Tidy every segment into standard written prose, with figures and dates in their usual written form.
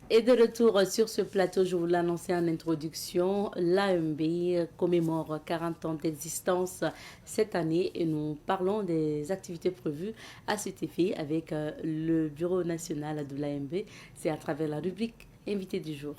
Et de retour sur ce plateau, je vous l'annonçais en introduction, l'AMB commémore 40 ans d'existence cette année et nous parlons des activités prévues à cet effet avec le Bureau national de l'AMB. C'est à travers la rubrique Invité du jour.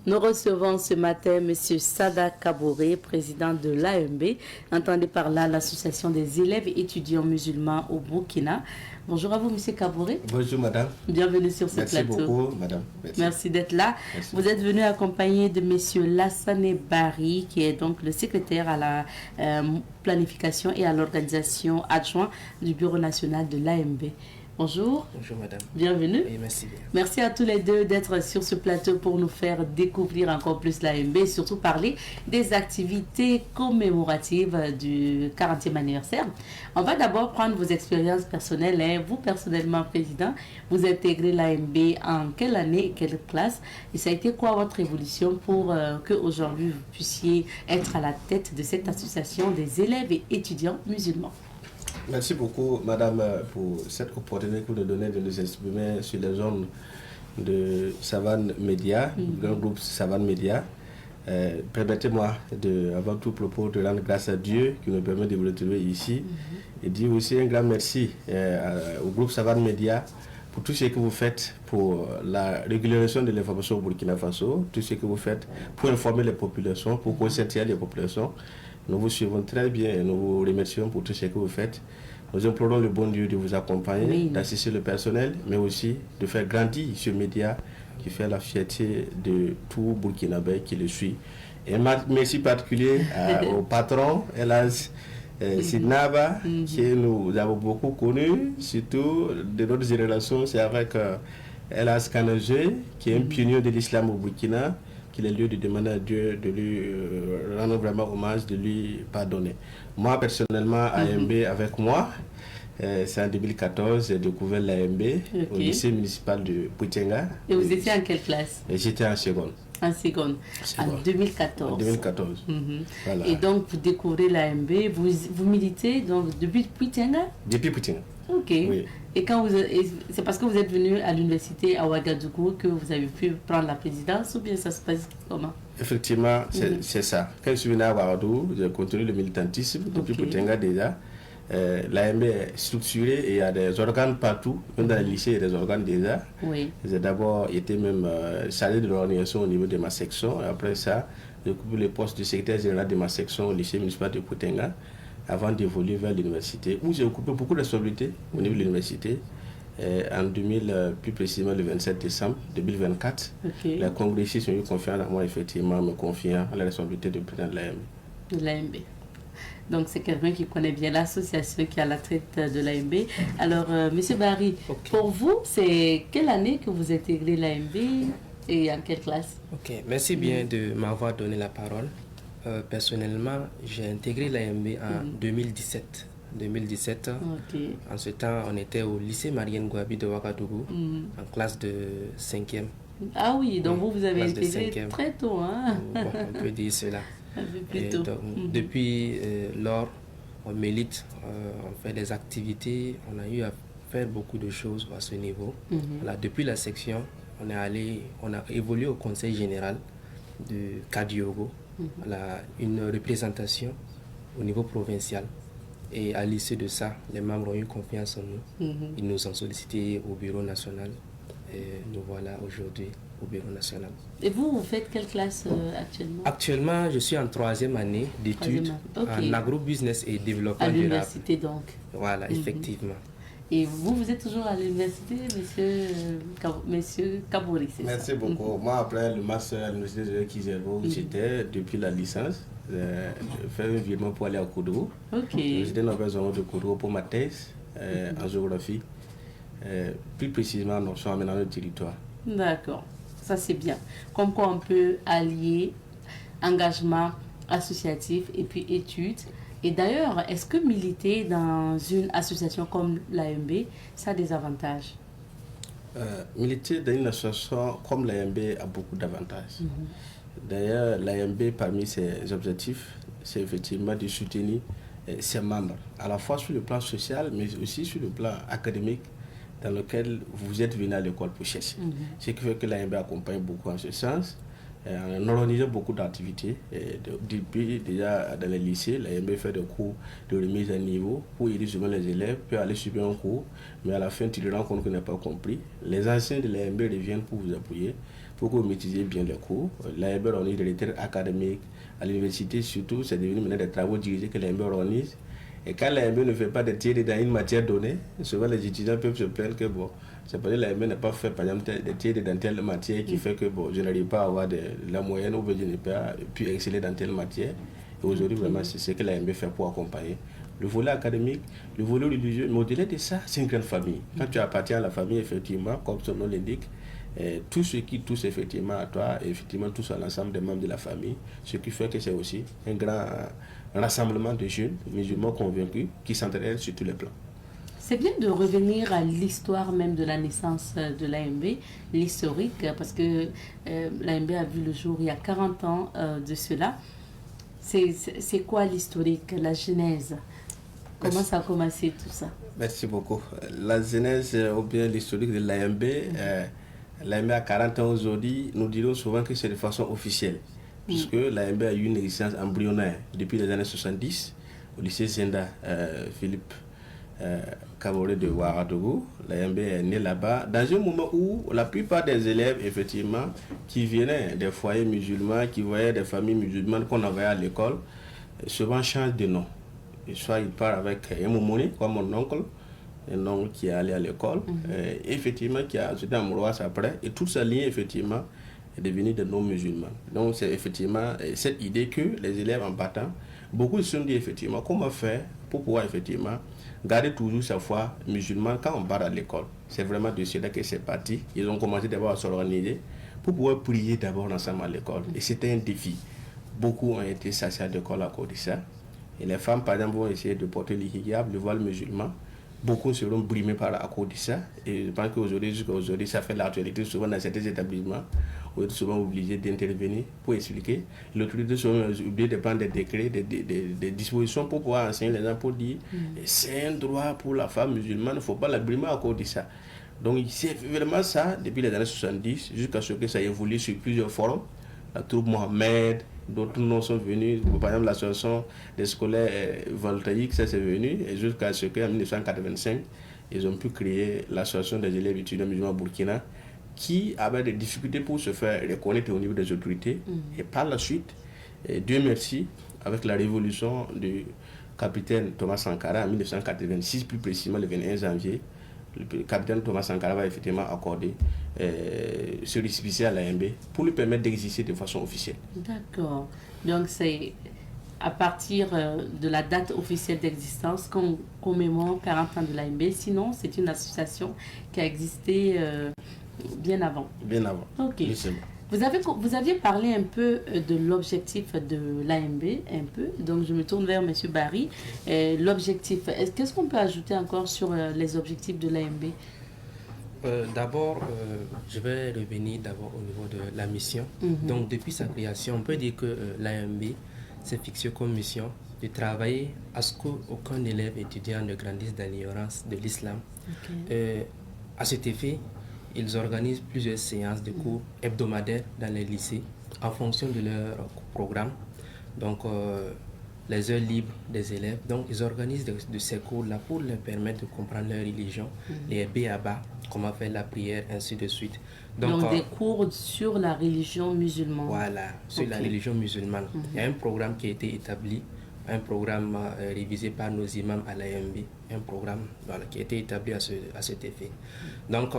Nous recevons ce matin M. Sada Kabouré, président de l'AMB. Entendez par là l'association des élèves et étudiants musulmans au Burkina. Bonjour à vous, M. Kabouré. Bonjour, madame. Bienvenue sur ce plateau. Merci beaucoup, madame. Merci d'être là. Merci. Vous êtes venu accompagné de M. Lassane Bari, qui est donc le secrétaire à la planification et à l'organisation adjoint du Bureau national de l'AMB. Bonjour. Bonjour madame. Bienvenue. Oui, merci bien. Merci à tous les deux d'être sur ce plateau pour nous faire découvrir encore plus l'AMB et surtout parler des activités commémoratives du 40e anniversaire. On va d'abord prendre vos expériences personnelles. Vous, personnellement, président, vous intégrez l'AMB en quelle année et quelle classe? Et ça a été quoi votre évolution pour qu'aujourd'hui vous puissiez être à la tête de cette association des élèves et étudiants musulmans? Merci beaucoup, madame, pour cette opportunité que vous nous donnez de nous exprimer sur les zones de Savane Média, grand groupe Savane Média. Permettez-moi, avant tout propos, de rendre grâce à Dieu qui nous permet de vous retrouver ici et dire aussi un grand merci au groupe Savane Média pour tout ce que vous faites pour la régularisation de l'information au Burkina Faso, tout ce que vous faites pour informer les populations, pour conscientiser les populations. Nous vous suivons très bien et nous vous remercions pour tout ce que vous faites. Nous implorons le bon Dieu de vous accompagner, d'assister le personnel, mais aussi de faire grandir ce média qui fait la fierté de tout Burkinabé qui le suit. Et un merci particulier au patron, Elas Sidnaba, que nous avons beaucoup connu, surtout de notre génération, c'est avec Elas Kanajé, qui est un pionnier de l'islam au Burkina, qu'il est lieu de demander à Dieu de lui rendre vraiment hommage, de lui pardonner. Moi, personnellement, AMB avec moi, c'est en 2014, j'ai découvert l'AMB au lycée municipal de Puitenga. Et vous étiez en quelle classe? J'étais en seconde. En seconde, en 2014. En 2014. Voilà. Et donc, vous découvrez l'AMB, vous militez donc, depuis Puitenga? Depuis Puitenga. Ok. Oui. Et c'est parce que vous êtes venu à l'université à Ouagadougou que vous avez pu prendre la présidence ou bien ça se passe comment? Effectivement, c'est ça. Quand je suis venu à Ouagadougou, j'ai continué le militantisme depuis Puitenga déjà. L'AMB est structurée et il y a des organes partout, même dans les lycées, il y a des organes déjà. Oui. J'ai d'abord été même chargé de l'organisation au niveau de ma section. Et après ça, j'ai occupé le poste de secrétaire général de ma section au lycée municipal de Puitenga, avant d'évoluer vers l'université, où j'ai occupé beaucoup de responsabilités au niveau de l'université. En 2000, plus précisément le 27 décembre 2024, les congressistes ont eu confiance en moi, effectivement, me confiant à la responsabilité de président de l'AMB. De l'AMB. Donc, c'est quelqu'un qui connaît bien l'association qui est à la tête de l'AMB. Alors, M. Barry, pour vous, c'est quelle année que vous intégrez l'AMB et en quelle classe? Ok, merci bien de m'avoir donné la parole. Personnellement, j'ai intégré l'AMB en 2017. 2017. En ce temps, on était au lycée Marienne Gouabi de Ouagadougou, en classe de 5e. Ah oui, donc vous avez intégré très tôt. Hein? Bon, on peut dire cela. Un peu plus tôt. Donc, depuis lors, on milite, on fait des activités, on a eu à faire beaucoup de choses à ce niveau. Voilà, depuis la section, on a évolué au conseil général de Kadiogo. Voilà, une représentation au niveau provincial. Et à l'issue de ça, les membres ont eu confiance en nous. Ils nous ont sollicité au bureau national. Et nous voilà aujourd'hui au bureau national. Et vous faites quelle classe actuellement? Actuellement, je suis en 3e année d'études en agro-business et développement durable. À l'université donc? Voilà, effectivement. Et vous êtes toujours à l'université, monsieur Kabouré, c'est ça? Merci beaucoup. Moi, après le master à l'université de Kizerbo, j'étais depuis la licence. J'ai fait un virement pour aller à Koudou. J'étais dans la zone de Koudou pour ma thèse en géographie. Plus précisément en option aménagement du territoire. D'accord, ça c'est bien. Comme quoi on peut allier engagement associatif et puis études. Et d'ailleurs, est-ce que militer dans une association comme l'AMB, ça a des avantages? Militer dans une association comme l'AMB a beaucoup d'avantages. D'ailleurs, l'AMB, parmi ses objectifs, c'est effectivement de soutenir ses membres, à la fois sur le plan social, mais aussi sur le plan académique, dans lequel vous êtes venu à l'école pour chercher. Ce qui fait que l'AMB accompagne beaucoup en ce sens. On organise beaucoup d'activités. Depuis déjà dans les lycées, l'AMB fait des cours de remise à niveau pour aider souvent les élèves, puis aller suivre un cours, mais à la fin, tu te rends compte qu'on n'a pas compris. Les anciens de l'AMB reviennent pour vous appuyer, pour que vous maîtrisiez bien les cours. L'AMB organise des retraites académiques. À l'université, surtout, c'est devenu maintenant des travaux dirigés que l'AMB organise. Et quand l'AMB ne fait pas de tirer dans une matière donnée, souvent les étudiants peuvent se plaindre que bon, c'est parce que l'AMB n'a pas fait par exemple des tirs dans telle matière qui fait que bon, je n'arrive pas à avoir la moyenne ou je n'ai pas pu exceller dans telle matière. Et aujourd'hui, vraiment, c'est ce que l'AMB fait pour accompagner le volet académique, le volet religieux. Mais au-delà de ça, c'est une grande famille. Quand tu appartiens à la famille, effectivement, comme son nom l'indique, tout ce qui touche effectivement à toi, effectivement touche à l'ensemble des membres de la famille, ce qui fait que c'est aussi un grand rassemblement de jeunes musulmans convaincus qui s'entraident sur tous les plans. C'est bien de revenir à l'histoire même de la naissance de l'AMB, l'historique, parce que l'AMB a vu le jour il y a 40 ans de cela. C'est quoi l'historique, la genèse? Comment ça a commencé tout ça? Merci beaucoup. La genèse ou bien l'historique de l'AMB, l'AMB a 40 ans aujourd'hui, nous dirons souvent que c'est de façon officielle, puisque l'AMB a eu une existence embryonnaire depuis les années 70 au lycée Zenda, Philippe Kaboré de Ouagadougou. L'AMB est né là-bas, dans un moment où la plupart des élèves, effectivement, qui venaient des foyers musulmans, qui voyaient des familles musulmanes qu'on envoyait à l'école, souvent changent de nom. Et soit ils partent avec un Moumouni, comme mon oncle, un oncle qui est allé à l'école, effectivement, qui a ajouté un Mourouas après, et toute sa ligne, effectivement, est devenue de noms musulmans. Donc, c'est effectivement cette idée que les élèves en partant, beaucoup se sont dit, effectivement, comment faire pour pouvoir, effectivement, garder toujours sa foi musulmane quand on part à l'école. C'est vraiment de cela que c'est parti. Ils ont commencé d'abord à s'organiser pour pouvoir prier d'abord ensemble à l'école. Et c'était un défi. Beaucoup ont été chassés d'école à cause de ça. Et les femmes, par exemple, vont essayer de porter le hijab, le voile musulman. Beaucoup seront brimés à cause de ça. Et je pense qu'aujourd'hui, jusqu'à aujourd'hui, ça fait l'actualité souvent dans certains établissements. On est souvent obligé d'intervenir pour expliquer. L'autorité souvent obligée de prendre des décrets, des dispositions pour pouvoir enseigner les gens, pour dire c'est un droit pour la femme musulmane, il ne faut pas la brimer à cause de ça. Donc c'est vraiment ça depuis les années 70 jusqu'à ce que ça évolue sur plusieurs forums. La troupe Mohamed, d'autres noms sont venus, par exemple l'association des scolaires voltaïques, ça c'est venu, et jusqu'à ce qu'en 1985, ils ont pu créer l'association des élèves étudiants musulmans Burkina, qui avait des difficultés pour se faire reconnaître au niveau des autorités. Et par la suite, Dieu merci, avec la révolution du capitaine Thomas Sankara en 1986, plus précisément le 21 janvier, le capitaine Thomas Sankara va effectivement accorder ce récépissé à l'AMB pour lui permettre d'exister de façon officielle. D'accord. Donc c'est à partir de la date officielle d'existence qu'on commémore 40 ans de l'AMB. Sinon, c'est une association qui a existé bien avant. Bien avant. Ok. Vous aviez parlé un peu de l'objectif de l'AMB, un peu. Donc, je me tourne vers M. Barry. L'objectif, qu'est-ce qu'on peut ajouter encore sur les objectifs de l'AMB? D'abord, je vais revenir d'abord au niveau de la mission. Donc, depuis sa création, on peut dire que l'AMB s'est fixé comme mission de travailler à ce qu'aucun élève étudiant ne grandisse dans l'ignorance de l'islam. À cet effet, ils organisent plusieurs séances de cours hebdomadaires dans les lycées en fonction de leur programme. Donc, les heures libres des élèves. Donc, ils organisent de ces cours-là pour leur permettre de comprendre leur religion, les B.A.B.A, comment faire la prière, ainsi de suite. Donc des cours sur la religion musulmane. Voilà, sur la religion musulmane. Il y a un programme qui a été établi, un programme révisé par nos imams à l'AMB, un programme qui a été établi à cet effet. Donc,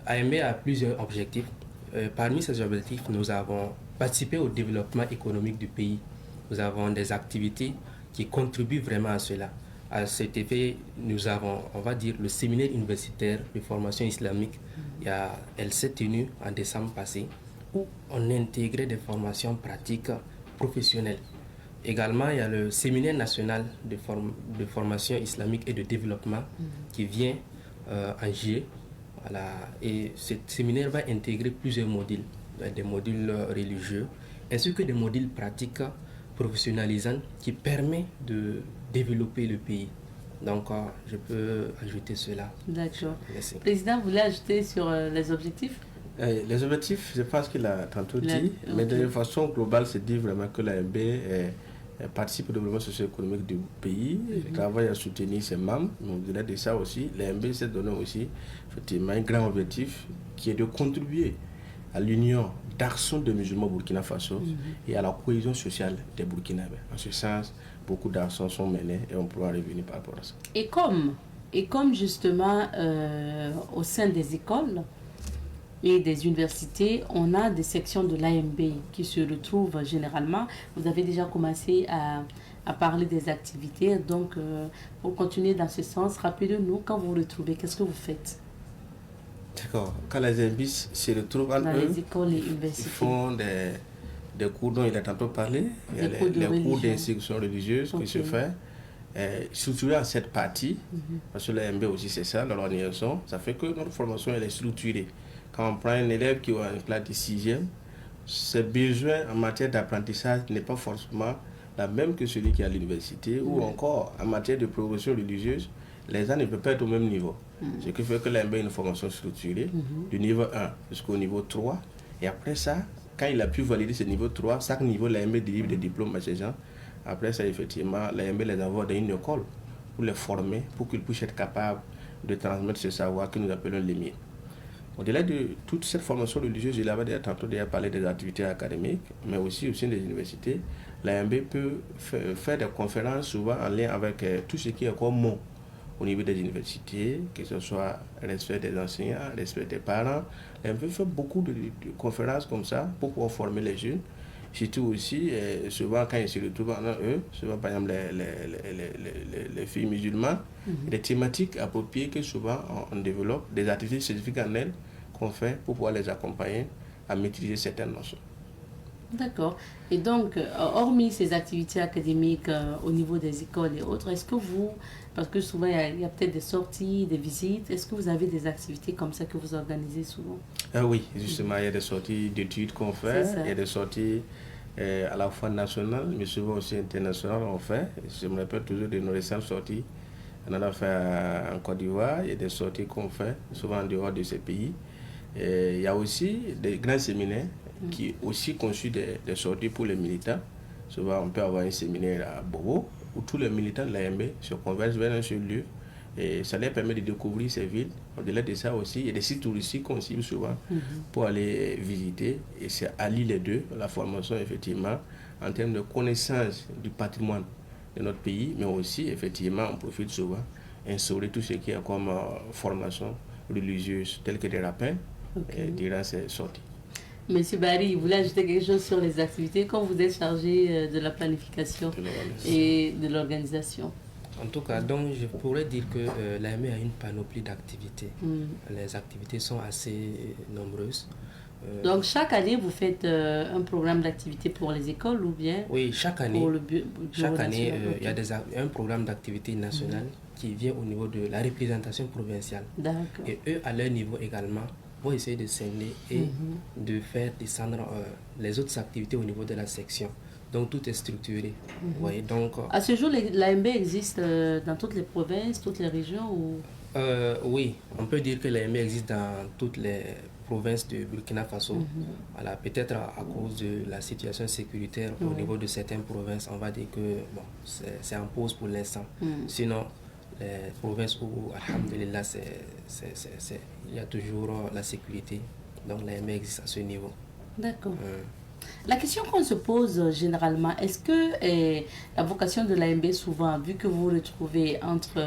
AMB a plusieurs objectifs. Parmi ces objectifs, nous avons participé au développement économique du pays. Nous avons des activités qui contribuent vraiment à cela. À cet effet, nous avons, on va dire, le séminaire universitaire de formation islamique. Elle s'est tenue en décembre passé, où on a intégré des formations pratiques professionnelles. Également, il y a le séminaire national de formation islamique et de développement qui vient en juillet. Voilà. Et ce séminaire va intégrer plusieurs modules, des modules religieux, ainsi que des modules pratiques professionnalisants qui permettent de développer le pays. Donc, je peux ajouter cela. D'accord. Merci. Président, vous voulez ajouter sur les objectifs? Les objectifs, je pense qu'il a tantôt dit, mais de façon globale, c'est dire vraiment que l'AMB participe au développement socio-économique du pays, travaille à soutenir ses membres. Mais au-delà de ça aussi, l'AMB s'est donné aussi effectivement un grand objectif qui est de contribuer à l'union d'action de musulmans au Burkina Faso et à la cohésion sociale des Burkinabés. En ce sens, beaucoup d'actions sont menées et on pourra revenir par rapport à ça. Et comme justement au sein des écoles et des universités, on a des sections de l'AMB qui se retrouvent généralement. Vous avez déjà commencé à parler des activités. Donc, pour continuer dans ce sens, rappelez-nous, quand vous vous retrouvez, qu'est-ce que vous faites? D'accord. Quand les AMB se retrouvent dans les écoles et universités, ils font des cours dont il a tantôt parlé. Il y a les cours d'instruction religieuse qui se fait. Structuré en cette partie, parce que l'AMB aussi c'est ça, l'organisation, ça fait que notre formation elle est structurée. Quand on prend un élève qui a une classe de 6e, ses besoins en matière d'apprentissage n'est pas forcément la même que celui qui est à l'université, ou encore en matière de progression religieuse, les gens ne peuvent pas être au même niveau. Ce qui fait que l'AMB a une formation structurée du niveau 1 jusqu'au niveau 3. Et après ça, quand il a pu valider ce niveau 3, chaque niveau, l'AMB délivre des diplômes à ces gens. Après ça, effectivement, l'AMB les envoie dans une école pour les former, pour qu'ils puissent être capables de transmettre ce savoir que nous appelons l'EMIR. Au-delà de toute cette formation religieuse, il avait tantôt déjà parlé des activités académiques, mais aussi au sein des universités, l'AMB peut faire des conférences souvent en lien avec tout ce qui est commun au niveau des universités, que ce soit respect des enseignants, respect des parents. L'AMB fait beaucoup de conférences comme ça pour pouvoir former les jeunes. Surtout aussi, souvent quand ils se retrouvent en eux, souvent par exemple les filles musulmanes, des thématiques appropriées que souvent on développe, des activités spécifiques en elles qu'on fait pour pouvoir les accompagner à maîtriser certaines notions. D'accord. Et donc, hormis ces activités académiques au niveau des écoles et autres, est-ce que vous, parce que souvent il y a peut-être des sorties, des visites, est-ce que vous avez des activités comme ça que vous organisez souvent? Oui, justement, il y a des sorties d'études qu'on fait, il y a des sorties à la fois nationales, mais souvent aussi internationales on fait. Je me rappelle toujours de nos récentes sorties. On en a fait en Côte d'Ivoire, il y a des sorties qu'on fait, souvent en dehors de ces pays. Et il y a aussi des grands séminaires qui aussi conçus des sorties pour les militants. Souvent, on peut avoir un séminaire à Bobo où tous les militants de l'AMB se convergent vers un seul lieu et ça leur permet de découvrir ces villes. Au-delà de ça aussi, il y a des sites touristiques qu'on cible souvent pour aller visiter et c'est allier les deux, la formation effectivement en termes de connaissance du patrimoine de notre pays, mais aussi effectivement on profite souvent instaurer tout ce qui est comme formation religieuse telle que des rappels durant ces sorties. Monsieur Barry, vous voulez ajouter quelque chose sur les activités quand vous êtes chargé de la planification et de l'organisation? En tout cas, donc, je pourrais dire que l'AME a une panoplie d'activités. Les activités sont assez nombreuses. Donc, chaque année, vous faites un programme d'activité pour les écoles ou bien? Oui, chaque année, pour le chaque année il y a un programme d'activité national qui vient au niveau de la représentation provinciale. D'accord. Et eux, à leur niveau également, vont essayer de scinder et de faire descendre les autres activités au niveau de la section. Donc tout est structuré. Vous voyez, donc, à ce jour, l'AMB existe dans toutes les provinces, toutes les régions ou... Oui, on peut dire que l'AMB existe dans toutes les provinces de Burkina Faso. Voilà, peut-être à cause de la situation sécuritaire au niveau de certaines provinces, on va dire que bon, c'est en pause pour l'instant. Sinon, les provinces où, alhamdulillah, il y a toujours la sécurité. Donc l'AMB existe à ce niveau. D'accord. La question qu'on se pose généralement, est-ce que la vocation de l'AMB souvent, vu que vous vous retrouvez entre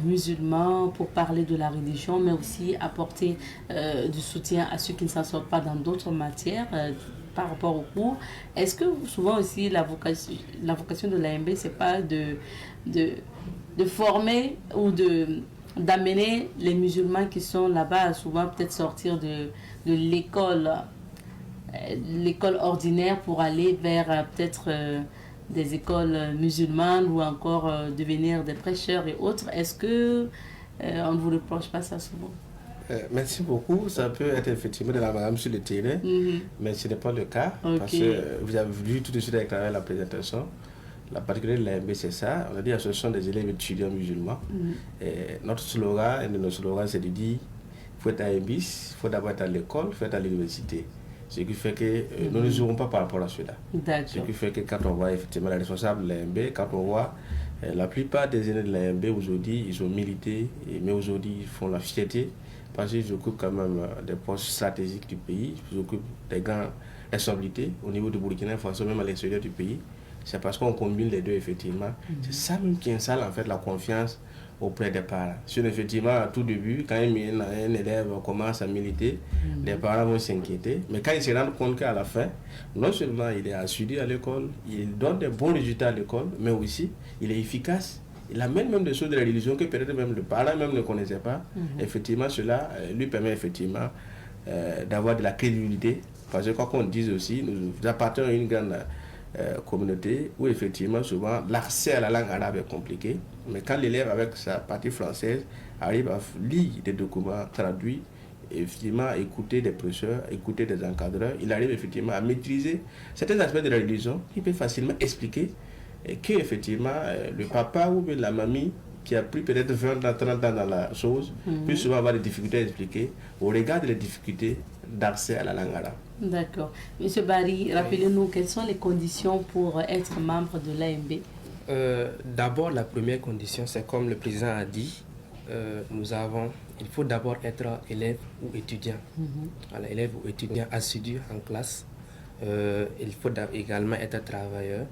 musulmans pour parler de la religion, mais aussi apporter du soutien à ceux qui ne s'en sortent pas dans d'autres matières par rapport au cours, est-ce que souvent aussi la vocation de l'AMB, c'est pas de former ou d'amener les musulmans qui sont là-bas à souvent peut-être sortir de l'école ordinaire pour aller vers peut-être des écoles musulmanes ou encore devenir des prêcheurs et autres. Est-ce que on ne vous reproche pas ça souvent? Merci beaucoup. Ça peut être effectivement de la madame sur le terrain, mais ce n'est pas le cas. Parce que vous avez vu tout de suite avec la présentation. La particularité de l'AMB, c'est ça. On a dit que ce sont des élèves étudiants musulmans. Et notre slogan, un de nos slogans, c'est de dire il faut être à AMBIS, il faut d'abord être à l'école, il faut être à l'université. Ce qui fait que nous ne jouerons pas par rapport à cela. Ce qui fait que quand on voit effectivement les responsables de l'AMB, quand on voit la plupart des élèves de l'AMB aujourd'hui, ils ont milité, mais aujourd'hui ils font la fierté parce qu'ils occupent quand même des postes stratégiques du pays, ils occupent des grandes responsabilités au niveau du Burkina Faso, même à l'extérieur du pays. C'est parce qu'on combine les deux, effectivement. C'est ça même qui installe en fait la confiance auprès des parents. Sur effectivement, à tout début, quand un élève commence à militer, les parents vont s'inquiéter. Mais quand ils se rendent compte qu'à la fin, non seulement il est assidu à l'école, il donne de bons résultats à l'école, mais aussi il est efficace. Il amène même des choses de la religion que peut-être même le parent même ne connaissait pas. Effectivement, cela lui permet effectivement d'avoir de la crédibilité. Parce que quoi qu'on dise aussi, nous appartenons à une grande communauté où effectivement souvent l'accès à la langue arabe est compliqué, mais quand l'élève avec sa partie française arrive à lire des documents traduits, effectivement écouter des professeurs, écouter des encadreurs, il arrive effectivement à maîtriser certains aspects de la religion, il peut facilement expliquer que effectivement le papa ou la mamie qui a pris peut-être 20 ans, 30 ans dans la chose, peut souvent avoir des difficultés à expliquer au regard des difficultés d'accès à la langue arabe. D'accord. Monsieur Barry, rappelez-nous quelles sont les conditions pour être membre de l'AMB. D'abord, la première condition, c'est comme le président a dit, il faut d'abord être élève ou étudiant. Voilà, élève ou étudiant assidu en classe. Il faut également être travailleur.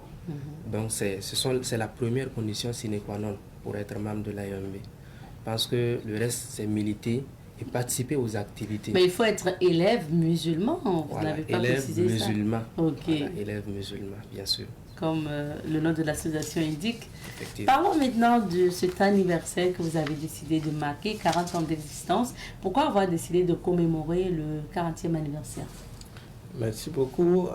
Donc, c'est la première condition sine qua non pour être membre de l'AMB. Parce que le reste, c'est militer et participer aux activités. Mais il faut être élève musulman, vous n'avez pas précisé ça. Élève musulman. Ok. Voilà, élève musulman, bien sûr. Comme le nom de l'association indique. Parlons maintenant de cet anniversaire que vous avez décidé de marquer, 40 ans d'existence. Pourquoi avoir décidé de commémorer le 40e anniversaire? Merci beaucoup.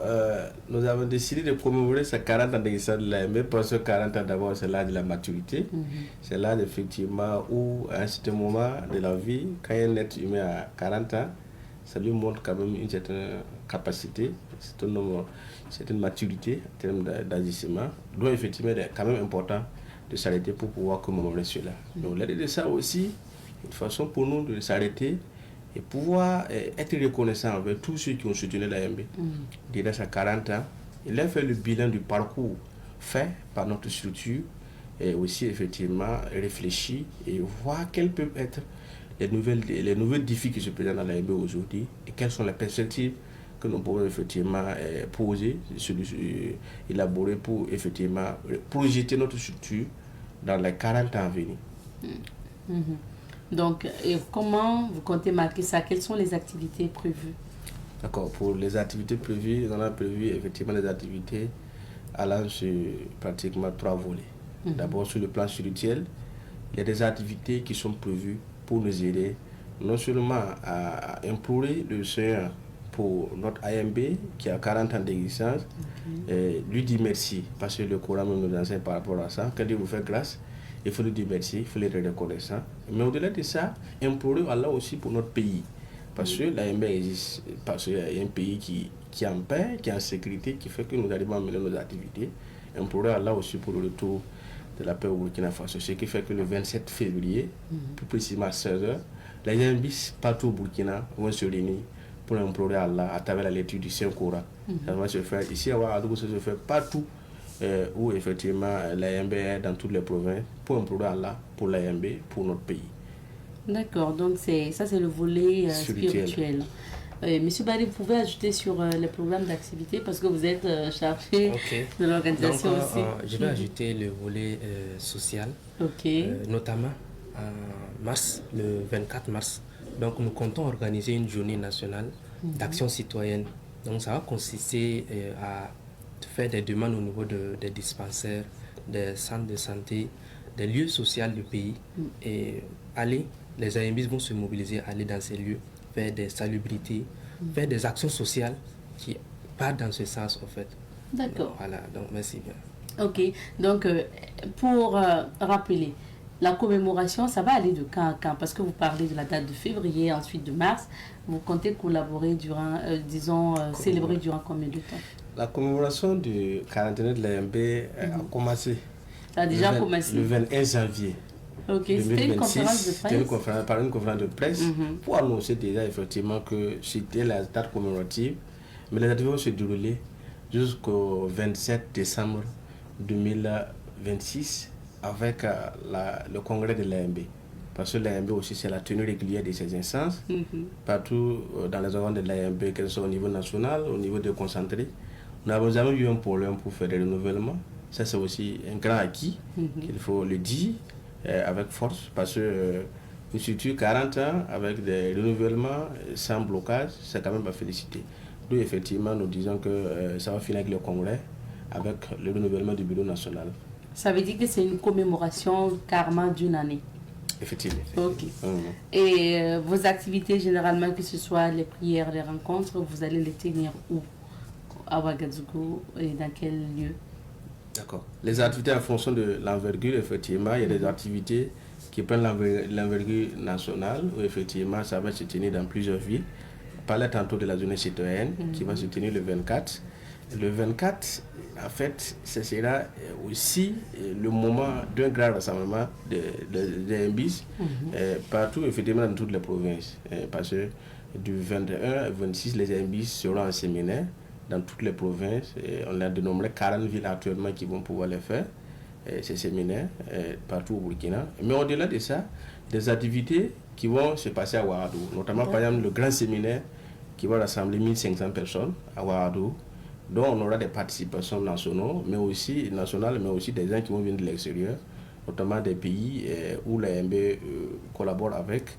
Nous avons décidé de commémorer ces 40 ans d'existence de l'AMB parce que 40 ans d'abord, c'est l'âge de la maturité. C'est l'âge effectivement où, à un certain moment de la vie, quand un être humain a 40 ans, ça lui montre quand même une certaine capacité, une maturité en termes d'agissement. Donc effectivement, il est quand même important de s'arrêter pour pouvoir commémorer cela. Donc l'idée de ça aussi, une façon pour nous de s'arrêter et pouvoir être reconnaissant envers tous ceux qui ont soutenu l'AMB. Durant ces 40 ans, il a fait le bilan du parcours fait par notre structure et aussi effectivement réfléchir et voir quelles peuvent être les nouvelles défis qui se présentent dans l'AMB aujourd'hui et quelles sont les perspectives que nous pouvons effectivement poser, élaborer pour effectivement projeter notre structure dans les 40 ans à venir. Donc, et comment vous comptez marquer ça? Quelles sont les activités prévues? D'accord, pour les activités prévues, on a prévu effectivement des activités allant sur pratiquement 3 volets. D'abord, sur le plan spirituel, il y a des activités qui sont prévues pour nous aider non seulement à implorer le Seigneur pour notre AMB qui a 40 ans d'existence, lui dire merci, parce que le Coran nous enseigne par rapport à ça, quand Dieu vous fait grâce, il faut lui dire merci, il faut lui être reconnaissant. Mais au-delà de ça, implorer Allah aussi pour notre pays. Parce que l'AMB existe, parce qu'il y a un pays qui est en paix, qui est en sécurité, qui fait que nous arrivons à mener nos activités. Implorer Allah aussi pour le retour de la paix au Burkina Faso. Ce qui fait que le 27 février, plus précisément à 16h, les AMBis partout au Burkina vont se réunir pour implorer Allah à travers la lecture du Saint-Coran. Ça va se faire ici à Ouagadougou, ça se fait partout. Où effectivement l'AMB est dans toutes les provinces pour implorer Allah pour l'AMB, pour notre pays. D'accord, donc ça c'est le volet spirituel. Monsieur Barry, vous pouvez ajouter sur les programmes d'activité parce que vous êtes chargé de l'organisation aussi. Je vais ajouter le volet social, notamment en mars, le 24 mars. Donc nous comptons organiser une journée nationale d'action citoyenne. Donc ça va consister à faire des demandes au niveau des dispensaires, des centres de santé, des lieux sociaux du pays et les AMBis vont se mobiliser, aller dans ces lieux, faire des salubrités, faire des actions sociales qui partent dans ce sens en fait. D'accord. Voilà, donc merci bien. Ok, donc pour rappeler, la commémoration, ça va aller de quand à quand? Parce que vous parlez de la date de février, ensuite de mars. Vous comptez collaborer durant, célébrer durant combien de temps? La commémoration du 40e de l'AMB a commencé. Ça a déjà commencé. Le 21 janvier. Ok, c'était une conférence de presse. Par une conférence de presse pour annoncer déjà effectivement que c'était la date commémorative. Mais les activités vont se dérouler jusqu'au 27 décembre 2026 avec le congrès de l'AMB. Parce que l'AMB aussi, c'est la tenue régulière de ces instances. Partout dans les organes de l'AMB, que ce soit au niveau national, au niveau déconcentré, nous n'avons jamais eu un problème pour faire des renouvellements. Ça, c'est aussi un grand acquis, qu'il faut le dire avec force. Parce que une structure 40 ans avec des renouvellements sans blocage, c'est quand même à féliciter. D'où effectivement, nous disons que ça va finir avec le congrès, avec le renouvellement du bureau national. Ça veut dire que c'est une commémoration carrément d'une année. Effectivement. Ok. Et vos activités, généralement, que ce soit les prières, les rencontres, vous allez les tenir où? À Ouagadougou et dans quel lieu? D'accord. Les activités en fonction de l'envergure, effectivement, il y a des activités qui prennent l'envergure nationale, où effectivement, ça va se tenir dans plusieurs villes. On parlait tantôt de la journée citoyenne qui va se tenir le 24. Le 24, en fait, ce sera aussi le moment d'un grand rassemblement des MBIS partout, effectivement, dans toutes les provinces. Parce que du 21 au 26, les MBIS seront en séminaire dans toutes les provinces. On a dénombré 40 villes actuellement qui vont pouvoir les faire, ces séminaires, partout au Burkina. Mais au-delà de ça, des activités qui vont se passer à Ouagadougou, notamment par exemple le grand séminaire qui va rassembler 1500 personnes à Ouagadougou, dont on aura des participations nationales, mais aussi des gens qui vont venir de l'extérieur, notamment des pays où l'AMB collabore avec,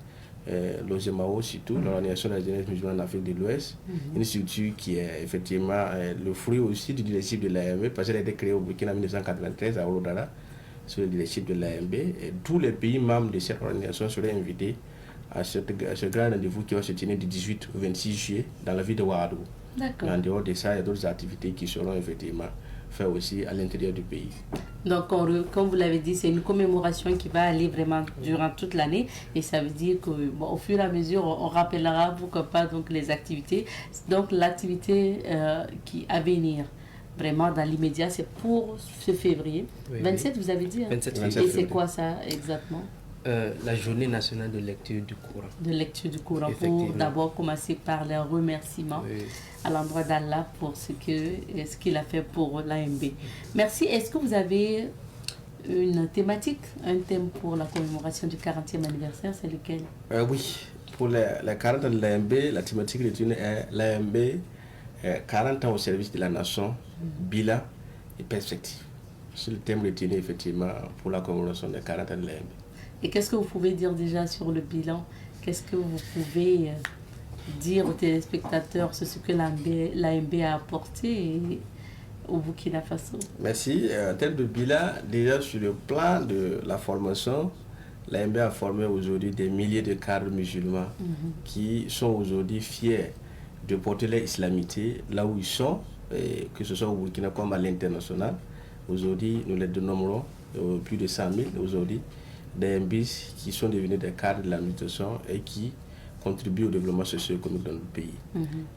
l'OGEMAO surtout, l'Organisation de la jeunesse musulmane en Afrique de l'Ouest, une structure qui est effectivement le fruit aussi du leadership de l'AMB, parce qu'elle a été créée au Burkina en 1993 à Ouroudara, sur le leadership de l'AMB. Et tous les pays membres de cette organisation seraient invités à ce grand rendez-vous qui va se tenir du 18 au 26 juillet dans la ville de Ouagadougou. En dehors de ça, il y a d'autres activités qui seront effectivement faites aussi à l'intérieur du pays. Donc, comme vous l'avez dit, c'est une commémoration qui va aller vraiment durant toute l'année. Et ça veut dire qu'au fur et à mesure, on rappellera, pourquoi pas, donc, les activités. Donc, l'activité qui à venir, vraiment dans l'immédiat, c'est pour ce février. Oui, 27, vous avez dit 27 février. Et c'est quoi ça exactement? La journée nationale de lecture du Coran. De lecture du Coran, pour d'abord commencer par les remerciements à l'endroit d'Allah pour ce qu'il a fait pour l'AMB. Merci. Est-ce que vous avez une thématique, un thème pour la commémoration du 40e anniversaire? C'est lequel? Oui, pour les 40 ans de l'AMB, la thématique retenue est l'AMB 40 ans au service de la nation, bilan et perspective. C'est le thème retenu effectivement pour la commémoration des 40 ans de l'AMB. Et qu'est-ce que vous pouvez dire déjà sur le bilan? Qu'est-ce que vous pouvez dire aux téléspectateurs sur ce que l'AMB a apporté au Burkina Faso? Merci. En termes de bilan, déjà sur le plan de la formation, l'AMB a formé aujourd'hui des milliers de cadres musulmans qui sont aujourd'hui fiers de porter l'islamité là où ils sont, et que ce soit au Burkina comme à l'international. Aujourd'hui, nous les dénombrons plus de 100 000 aujourd'hui. Des MBIS qui sont devenus des cadres de l'administration et qui contribuent au développement socio-économique dans le pays.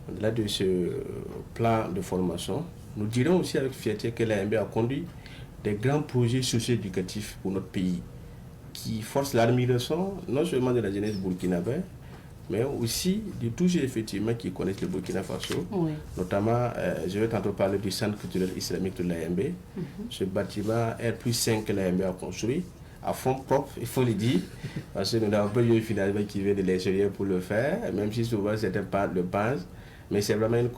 Au-delà de ce plan de formation, nous dirons aussi avec fierté que l'AMB a conduit des grands projets socio-éducatifs pour notre pays qui forcent l'admiration non seulement de la jeunesse burkinabé, mais aussi de tous ceux effectivement qui connaissent le Burkina Faso. Notamment, je vais tantôt parler du centre culturel islamique de l'AMB. Ce bâtiment R+5 que l'AMB a construit à fond propre, il faut le dire, parce que nous n'avons pas eu un financement qui vient de l'extérieur pour le faire, même si souvent certains le pensent, mais c'est vraiment une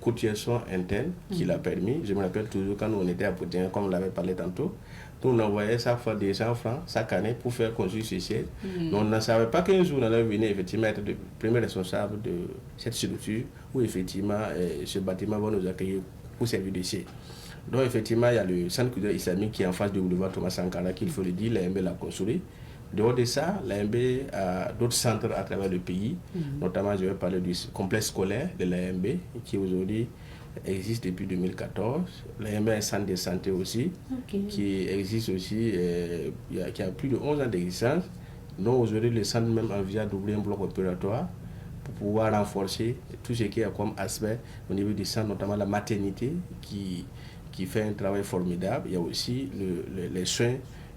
cotisation interne qui l'a permis. Je me rappelle toujours quand on était à Poutine, comme on l'avait parlé tantôt, on envoyait chaque fois 200 francs chaque année pour faire construire ce siège. Mais on ne savait pas qu'un jour on allait venir effectivement être le premier responsable de cette structure où effectivement ce bâtiment va nous accueillir pour servir de siège. Donc effectivement, il y a le centre culturel islamique qui est en face du boulevard Thomas Sankara, qu'il faut le dire, l'AMB l'a construit. Dehors de ça, l'AMB a d'autres centres à travers le pays, notamment je vais parler du complexe scolaire de l'AMB, qui aujourd'hui existe depuis 2014. L'AMB est un centre de santé aussi, qui existe aussi, qui a plus de 11 ans d'existence. Donc aujourd'hui, le centre même envisage d'ouvrir un bloc opératoire pour pouvoir renforcer tout ce qui est comme aspect au niveau du centre, notamment la maternité qui fait un travail formidable. Il y a aussi les soins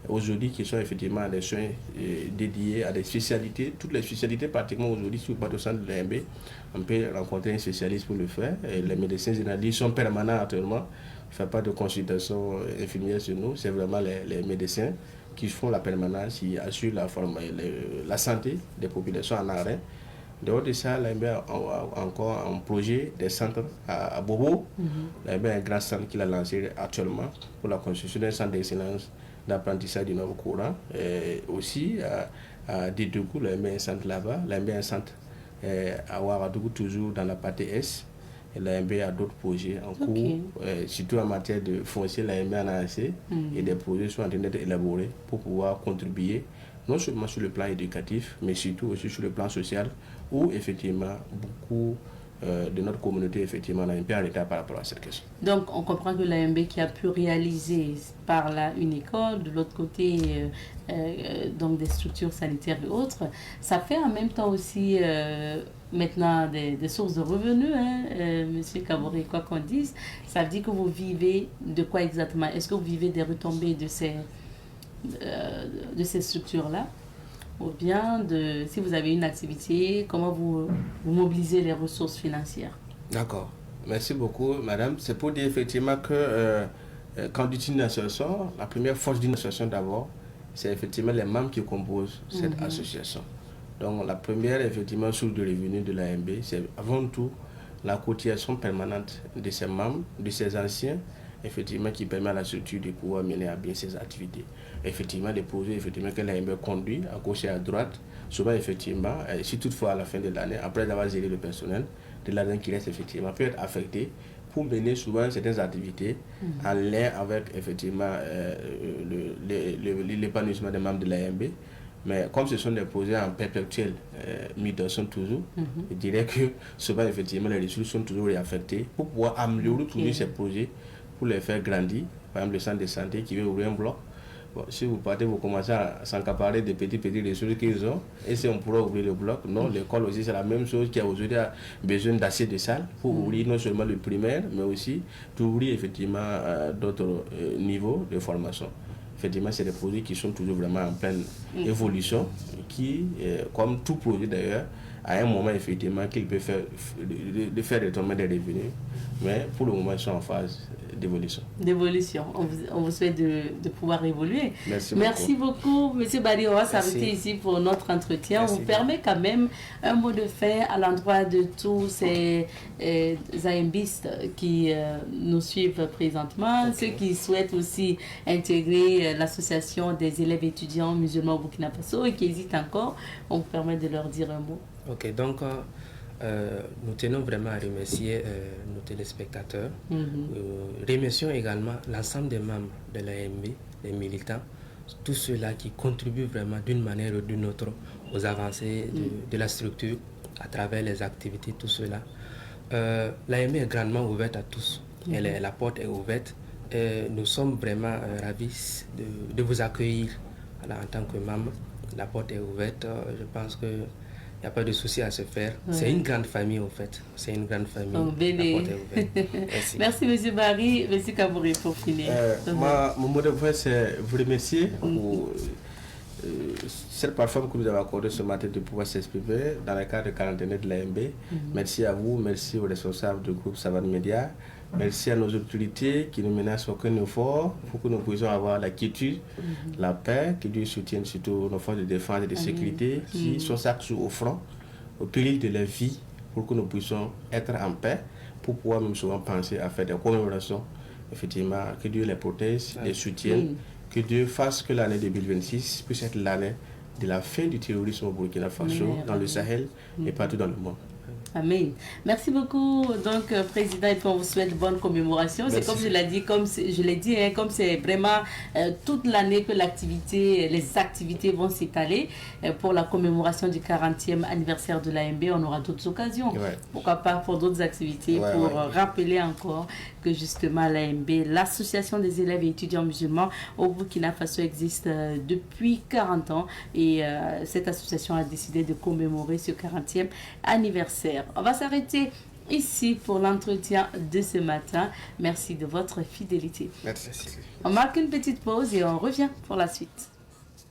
aujourd'hui qui sont effectivement des soins dédiés à des spécialités. Toutes les spécialités pratiquement aujourd'hui sur le plateau centre de l'AMB, on peut rencontrer un spécialiste pour le faire. Et les médecins généralistes sont permanents actuellement. Il ne fait pas de consultation infirmière sur nous, c'est vraiment les médecins qui font la permanence, qui assurent la santé des populations en arrêt. Dehors de ça, l'AMB a encore un projet des centres à Bobo. L'AMB a un grand centre qu'il a lancé actuellement pour la construction d'un centre d'excellence d'apprentissage du nouveau courant. Et aussi à Dédougou, l'AMB a un centre là-bas. L'AMB a un centre à Ouagadougou, toujours dans la partie Est. Et l'AMB a d'autres projets en cours, surtout en matière de foncier. L'AMB en a assez et des projets sont en train d'être élaborés pour pouvoir contribuer non seulement sur le plan éducatif, mais surtout aussi sur le plan social, où effectivement beaucoup de notre communauté effectivement a un peu en retard par rapport à cette question. Donc on comprend que l'AMB qui a pu réaliser par là une école, de l'autre côté donc des structures sanitaires et autres, ça fait en même temps aussi maintenant des sources de revenus, Monsieur Kaboré, quoi qu'on dise. Ça veut dire que vous vivez de quoi exactement? Est-ce que vous vivez des retombées de ces structures-là, ou bien si vous avez une activité, comment vous mobilisez les ressources financières? D'accord, merci beaucoup madame. C'est pour dire effectivement que quand on dit une association, la première force d'une association d'abord, c'est effectivement les membres qui composent cette association. Donc la première effectivement source de revenus de l'AMB, c'est avant tout la cotisation permanente de ses membres, de ses anciens, effectivement, qui permet à la structure de pouvoir mener à bien ses activités. Effectivement, les projets effectivement, que l'AMB conduit à gauche et à droite, souvent effectivement, si toutefois à la fin de l'année, après avoir géré le personnel, de l'argent qui reste effectivement peut être affecté pour mener souvent certaines activités en lien avec effectivement l'épanouissement des membres de l'AMB. Mais comme ce sont des projets en perpétuelle mutation toujours, je dirais que souvent effectivement les ressources sont toujours réaffectées pour pouvoir améliorer toujours ces projets, pour les faire grandir. Par exemple, le centre de santé qui veut ouvrir un bloc. Bon, si vous partez, vous commencez à s'accaparer des petites ressources qu'ils ont. Et si on pourra ouvrir le bloc, non, l'école aussi, c'est la même chose qui a aujourd'hui besoin d'assez de salles pour ouvrir non seulement le primaire, mais aussi d'ouvrir effectivement d'autres niveaux de formation. Effectivement, c'est des projets qui sont toujours vraiment en pleine évolution, qui, comme tout projet d'ailleurs, à un moment effectivement qu'il peut faire retomber des revenus, mais pour le moment ils sont en phase d'évolution. On vous souhaite de pouvoir évoluer. Merci beaucoup, Monsieur Bari. On va s'arrêter ici pour notre entretien. On vous permet quand même un mot de fait à l'endroit de tous ces AMBistes qui nous suivent présentement, ceux qui souhaitent aussi intégrer l'association des élèves étudiants musulmans au Burkina Faso et qui hésitent encore. On vous permet de leur dire un mot. Ok, donc nous tenons vraiment à remercier nos téléspectateurs. Remercions également l'ensemble des membres de l'AMB, les militants, tous ceux-là qui contribuent vraiment d'une manière ou d'une autre aux avancées de la structure à travers les activités, tout cela. L'AMB est grandement ouverte à tous. La porte est ouverte. Nous sommes vraiment ravis de vous accueillir en tant que membre. La porte est ouverte. Je pense que il n'y a pas de souci à se faire. C'est une grande famille, en fait. C'est une grande famille. La porte est ouverte. Merci. Merci, M. Barry. M. Kaboré, pour finir. Mon mot de fin, c'est vous remercier pour cette plateforme que vous avez accordée ce matin de pouvoir s'exprimer dans le cadre de quarantaine de l'AMB. Merci à vous, merci aux responsables du groupe Savane Média. Merci à nos autorités qui nous menacent aucun effort pour que nous puissions avoir la quiétude, la paix, que Dieu soutienne surtout nos forces de défense et de sécurité qui sont chaque jour au front, au péril de leur vie, pour que nous puissions être en paix, pour pouvoir même souvent penser à faire des commémorations. Effectivement, que Dieu les protège, les soutienne, que Dieu fasse que l'année 2026 puisse être l'année de la fin du terrorisme au Burkina Faso, dans le Sahel et partout dans le monde. famille. Merci beaucoup, donc, Président, et puis on vous souhaite bonne commémoration. C'est comme je l'ai dit, comme c'est vraiment toute l'année que les activités vont s'étaler pour la commémoration du 40e anniversaire de l'AMB. On aura d'autres occasions. Ouais. Pourquoi pas pour d'autres activités, pour rappeler encore que justement l'AMB, l'Association des élèves et étudiants musulmans au Burkina Faso, existe depuis 40 ans et cette association a décidé de commémorer ce 40e anniversaire. On va s'arrêter ici pour l'entretien de ce matin. Merci de votre fidélité. Merci. On marque une petite pause et on revient pour la suite.